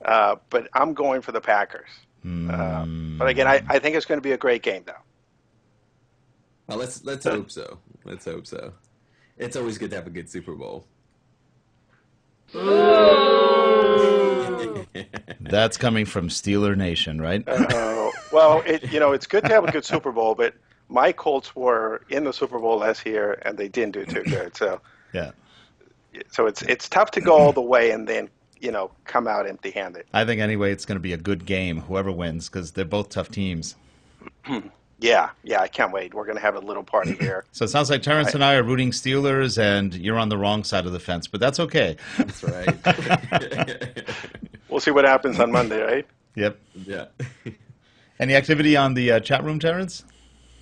but I'm going for the Packers. But again, I think it's going to be a great game, though. Well, let's hope so. Let's hope so. It's always good to have a good Super Bowl. Ooh. That's coming from Steeler Nation, right? Well, it's good to have a good Super Bowl, but my Colts were in the Super Bowl last year and they didn't do too good. So, Yeah. so it's tough to go all the way and then come out empty-handed. I think anyway it's going to be a good game, whoever wins, because they're both tough teams. Yeah, I can't wait. We're going to have a little party here. So it sounds like Terrence and I are rooting Steelers, and you're on the wrong side of the fence, but that's okay. That's right. We'll see what happens on Monday, right? Yep. Yeah. Any activity on the chat room, Terrence?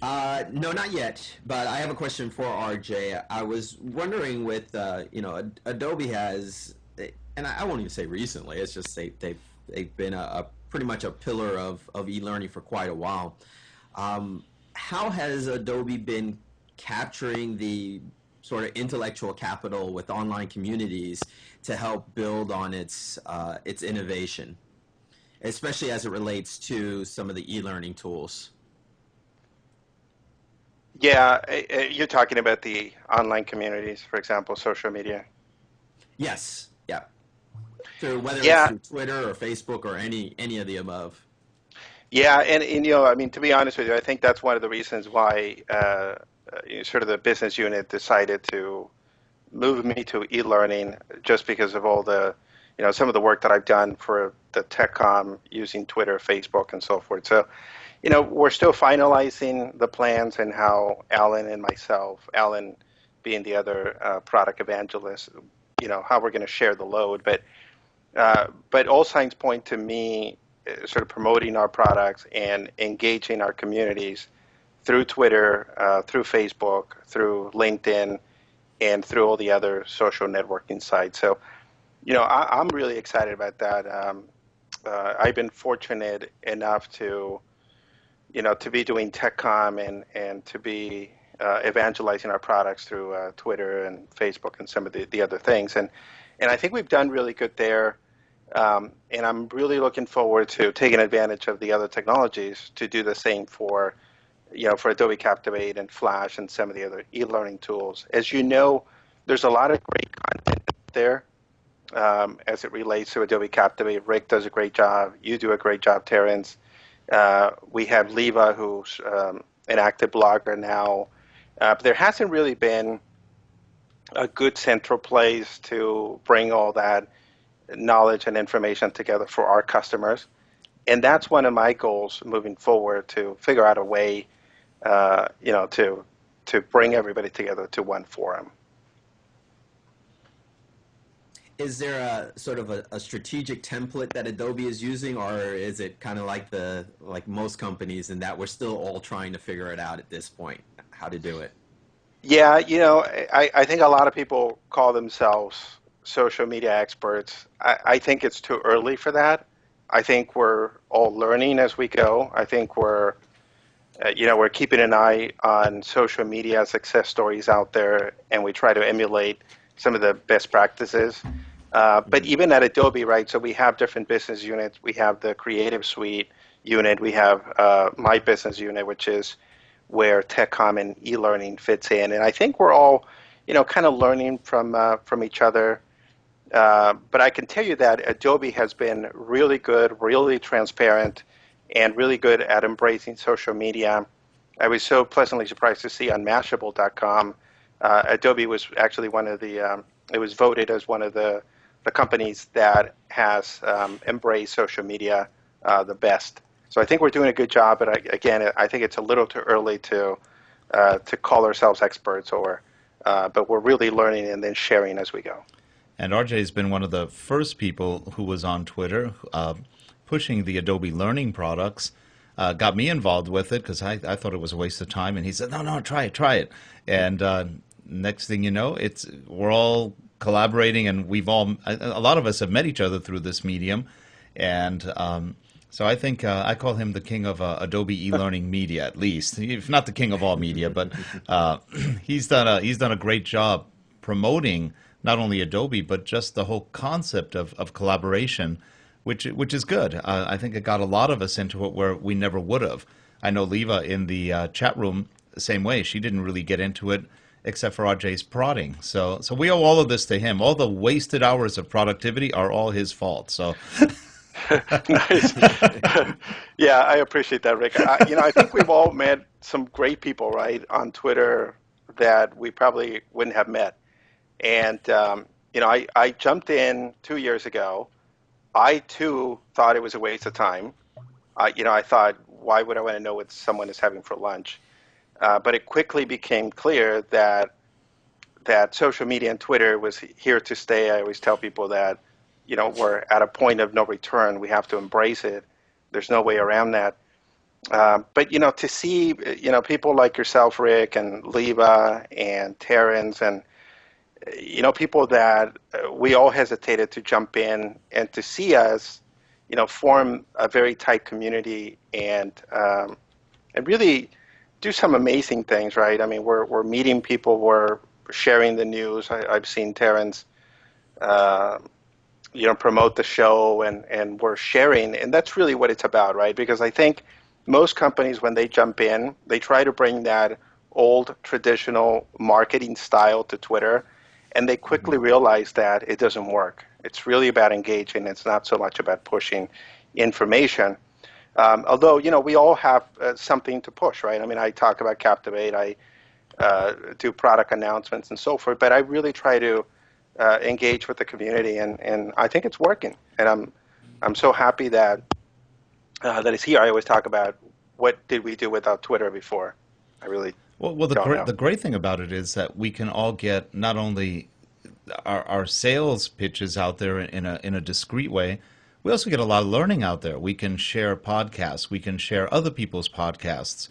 No, not yet. But I have a question for RJ. I was wondering with Adobe has, and I won't even say recently. It's just they've been a pretty much a pillar of e-learning for quite a while. How has Adobe been capturing the sort of intellectual capital with online communities to help build on its innovation, especially as it relates to some of the e-learning tools? Yeah, you're talking about the online communities, for example, social media. Yes. Yeah. Through whether it's Yeah, through Twitter or Facebook or any of the above. yeah, and I mean, to be honest with you, I think that's one of the reasons why sort of the business unit decided to move me to e-learning, just because of all the, some of the work that I've done for the TechCom using Twitter, Facebook, and so forth. So, we're still finalizing the plans and how Alan and myself, Alan being the other product evangelist, how we're going to share the load. But all signs point to me sort of promoting our products and engaging our communities through Twitter, through Facebook, through LinkedIn, and through all the other social networking sites. So, I'm really excited about that. I've been fortunate enough to be doing TechCom and to be evangelizing our products through Twitter and Facebook and some of the other things. And I think we've done really good there. And I'm really looking forward to taking advantage of the other technologies to do the same for Adobe Captivate and Flash and some of the other e-learning tools. As you know, there's a lot of great content there as it relates to Adobe Captivate. Rick does a great job. You do a great job, Terrence. We have Leva, who's an active blogger now. But there hasn't really been a good central place to bring all that knowledge and information together for our customers. And that's one of my goals moving forward, to figure out a way, to bring everybody together to one forum. Is there a sort of a strategic template that Adobe is using, or is it kind of like most companies in that we're still all trying to figure it out at this point, how to do it? Yeah, I think a lot of people call themselves social media experts. I think it's too early for that. I think we're all learning as we go. I think we're keeping an eye on social media success stories out there, and we try to emulate some of the best practices. But even at Adobe, right, so we have different business units. We have the Creative Suite unit. We have my business unit, which is where TechCom and e-learning fits in. And I think we're all, kind of learning from each other. But I can tell you that Adobe has been really good, really transparent, and really good at embracing social media. I was so pleasantly surprised to see on Mashable.com, Adobe was actually one of the, it was voted as one of the companies that has embraced social media the best. So I think we're doing a good job, but I think it's a little too early to call ourselves experts, but we're really learning and then sharing as we go. And RJ has been one of the first people who was on Twitter pushing the Adobe Learning products, got me involved with it because I thought it was a waste of time. And he said, no, try it. And next thing you know, we're all collaborating, and a lot of us have met each other through this medium. And so I think I call him the king of Adobe e-learning media, at least, if not the king of all media. But he's done a great job promoting not only Adobe, but just the whole concept of collaboration which is good. I think it got a lot of us into it where we never would have. I know Leva in the chat room, the same way. She didn't really get into it except for RJ's prodding. So we owe all of this to him. All the wasted hours of productivity are all his fault. So. Nice. Yeah, I appreciate that, Rick. I think we've all met some great people, right, on Twitter that we probably wouldn't have met. And, I jumped in 2 years ago. I, too, thought it was a waste of time. I thought, why would I want to know what someone is having for lunch? But it quickly became clear that social media and Twitter was here to stay. I always tell people that, we're at a point of no return. We have to embrace it. There's no way around that. But, to see, people like yourself, Rick, and Leva, and Terrence, and, people that we all hesitated to jump in, and to see us, form a very tight community and really do some amazing things, right? I mean, we're meeting people, we're sharing the news. I've seen Terrence, promote the show, and we're sharing, and that's really what it's about, right? Because I think most companies, when they jump in, they try to bring that old traditional marketing style to Twitter, and they quickly realize that it doesn't work. It's really about engaging. It's not so much about pushing information. Although, we all have something to push, right? I mean, I talk about Captivate, I do product announcements and so forth, but I really try to engage with the community, and I think it's working. And I'm so happy that it's here. I always talk about what did we do without Twitter before. I really Well, the great thing about it is that we can all get not only our sales pitches out there in a discreet way, we also get a lot of learning out there. We can share podcasts. We can share other people's podcasts.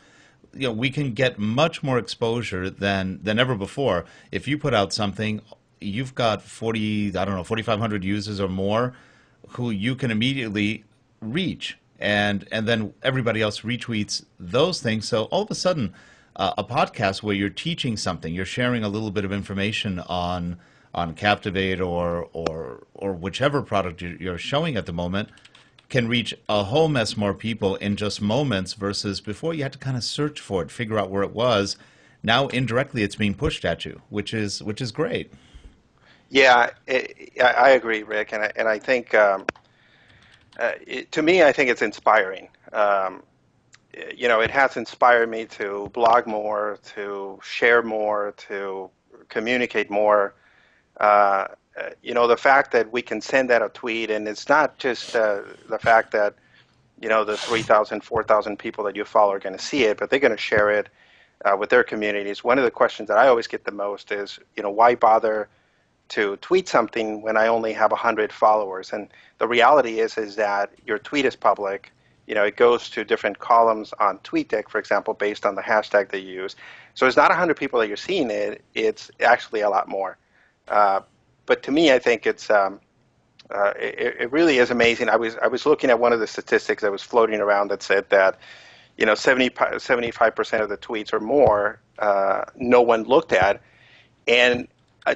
We can get much more exposure than ever before. If you put out something, you've got 4,500 users or more who you can immediately reach, and then everybody else retweets those things. So all of a sudden, a podcast where you're teaching something, you're sharing a little bit of information on Captivate or whichever product you're showing at the moment, can reach a whole mess more people in just moments, versus before you had to kind of search for it, figure out where it was. Now indirectly it's being pushed at you, which is great. Yeah, I agree, Rick, and I think to me, I think it's inspiring. It has inspired me to blog more, to share more, to communicate more. The fact that we can send out a tweet, and it's not just the fact that, the 3,000, 4,000 people that you follow are going to see it, but they're going to share it with their communities. One of the questions that I always get the most is, why bother to tweet something when I only have 100 followers? And the reality is that your tweet is public. It goes to different columns on TweetDeck, for example, based on the hashtag they use. So it's not 100 people that you're seeing it. It's actually a lot more. But to me, I think it really is amazing. I was looking at one of the statistics that was floating around that said that 75% of the tweets or more no one looked at. And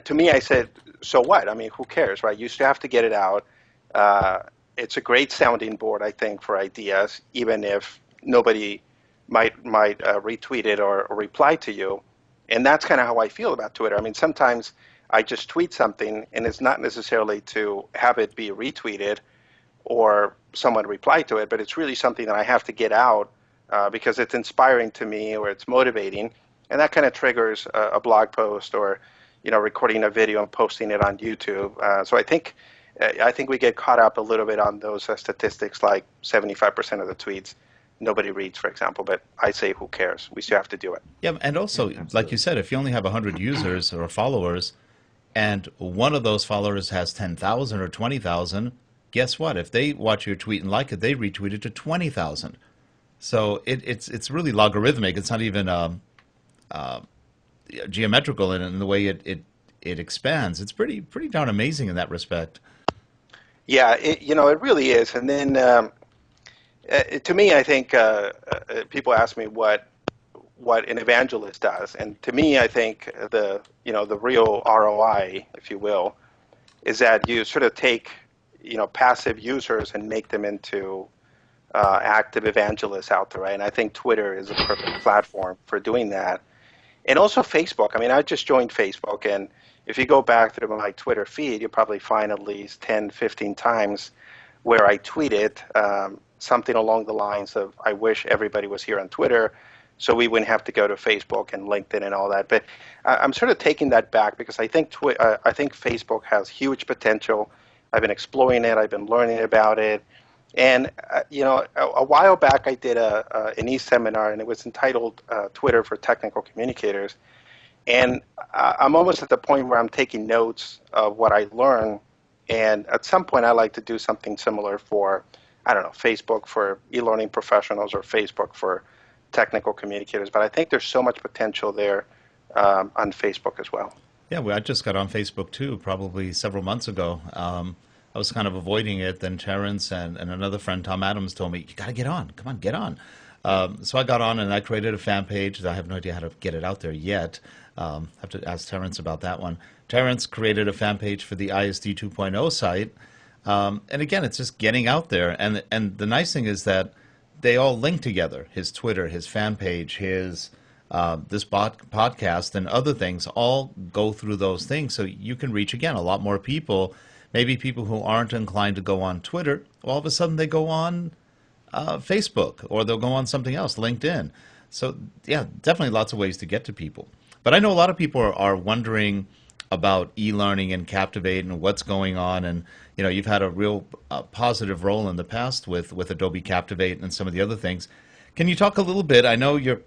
to me, I said, so what? I mean, who cares, right? You still have to get it out. It's a great sounding board, I think, for ideas, even if nobody might retweet it or reply to you. And that's kind of how I feel about Twitter. I mean, sometimes I just tweet something, and it's not necessarily to have it be retweeted or someone reply to it, but it's really something that I have to get out because it's inspiring to me or it's motivating, and that kind of triggers a blog post or recording a video and posting it on YouTube. So I think we get caught up a little bit on those statistics, like 75% of the tweets nobody reads, for example, but I say who cares? We still have to do it. Yeah, and also, like you said, if you only have 100 users or followers, and one of those followers has 10,000 or 20,000, guess what? If they watch your tweet and like it, they retweet it to 20,000. So it's really logarithmic. It's not even geometrical in the way it expands. It's pretty darn amazing in that respect. Yeah, it really is. And then to me, I think people ask me what an evangelist does, and to me, I think the real ROI, if you will, is that you sort of take passive users and make them into active evangelists out there, right? And I think Twitter is a perfect platform for doing that. And also Facebook. I mean, I just joined Facebook, and if you go back through my Twitter feed, you'll probably find at least 10, 15 times where I tweeted something along the lines of, I wish everybody was here on Twitter so we wouldn't have to go to Facebook and LinkedIn and all that. But I'm sort of taking that back because I think Facebook has huge potential. I've been exploring it. I've been learning about it. And, a while back I did an e-seminar, and it was entitled Twitter for Technical Communicators. And I'm almost at the point where I'm taking notes of what I learn. And at some point, I like to do something similar for, I don't know, Facebook for e-learning professionals or Facebook for technical communicators. But I think there's so much potential there on Facebook as well. Yeah, well, I just got on Facebook too, probably several months ago. I was kind of avoiding it. Then Terrence and another friend, Tom Adams, told me, you got to get on. Come on, get on. So I got on and I created a fan page. I have no idea how to get it out there yet. I have to ask Terrence about that one. Terrence created a fan page for the ISD 2.0 site. And again, it's just getting out there. And the nice thing is that they all link together. His Twitter, his fan page, his this podcast and other things all go through those things. So you can reach, again, a lot more people. Maybe people who aren't inclined to go on Twitter, all of a sudden they go on Facebook, or they'll go on something else, LinkedIn. So yeah, definitely lots of ways to get to people. But I know a lot of people are wondering about e-learning and Captivate and what's going on. And you've had a real positive role in the past with Adobe Captivate and some of the other things. Can you talk a little bit? I know you're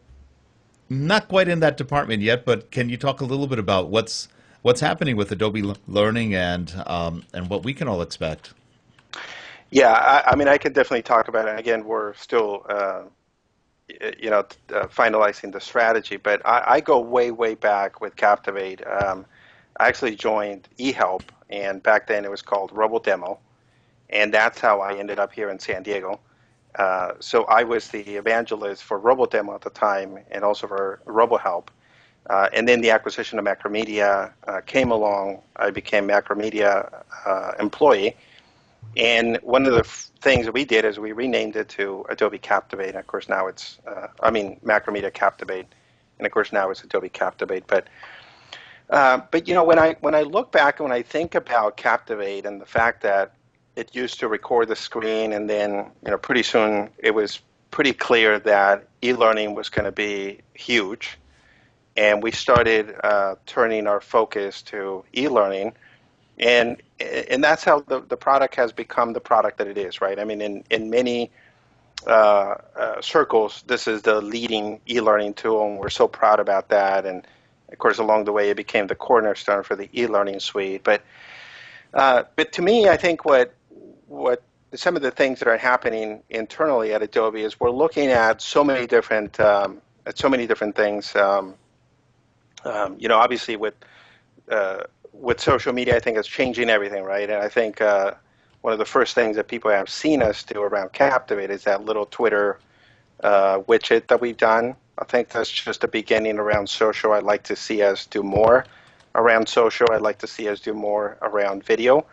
not quite in that department yet, but can you talk a little bit about what's happening with Adobe Learning and what we can all expect? Yeah, I mean, I can definitely talk about it. Again, we're still, finalizing the strategy, but I go way, way back with Captivate. I actually joined eHelp, and back then it was called RoboDemo, and that's how I ended up here in San Diego. So I was the evangelist for RoboDemo at the time, and also for RoboHelp. And then the acquisition of Macromedia came along. I became Macromedia employee. And one of the things that we did is we renamed it to Adobe Captivate. And of course, now it's, Macromedia Captivate. And of course, now it's Adobe Captivate. But when I look back and when I think about Captivate and the fact that it used to record the screen, and then, pretty soon it was pretty clear that e-learning was going to be huge. And we started turning our focus to e-learning, and that's how the product has become the product that it is, right? I mean, in many circles, this is the leading e-learning tool, and we're so proud about that. And of course, along the way, it became the cornerstone for the e-learning suite. But to me, I think what some of the things that are happening internally at Adobe is we're looking at so many different things. Obviously with social media, I think it's changing everything, right? And I think one of the first things that people have seen us do around Captivate is that little Twitter widget that we've done. I think that's just a beginning around social. I'd like to see us do more around social. I'd like to see us do more around video.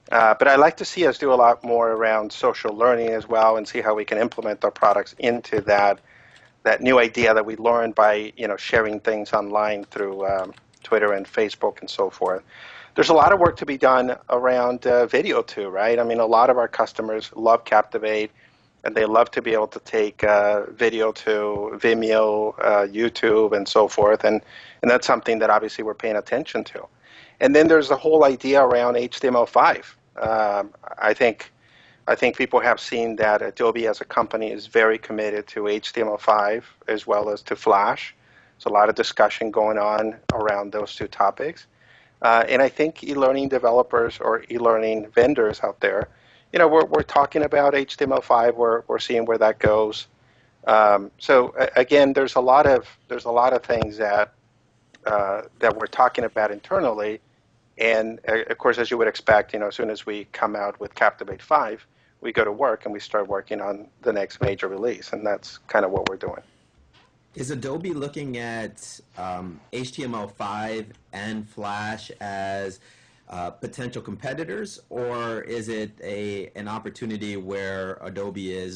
But I'd like to see us do a lot more around social learning as well, and see how we can implement our products into that new idea that we learned by sharing things online through Twitter and Facebook and so forth. There's a lot of work to be done around video too, right? I mean, a lot of our customers love Captivate, and they love to be able to take video to Vimeo, YouTube, and so forth, and that's something that obviously we're paying attention to. And then there's the whole idea around HTML5. I think people have seen that Adobe as a company is very committed to HTML5 as well as to Flash. There's a lot of discussion going on around those two topics. And I think e-learning developers or e-learning vendors out there, we're talking about HTML5. We're seeing where that goes. So again, there's a lot of things that we're talking about internally. And of course, as you would expect, as soon as we come out with Captivate 5, we go to work and we start working on the next major release, and that's kind of what we're doing. Is Adobe looking at HTML5 and Flash as potential competitors, or is it an opportunity where Adobe is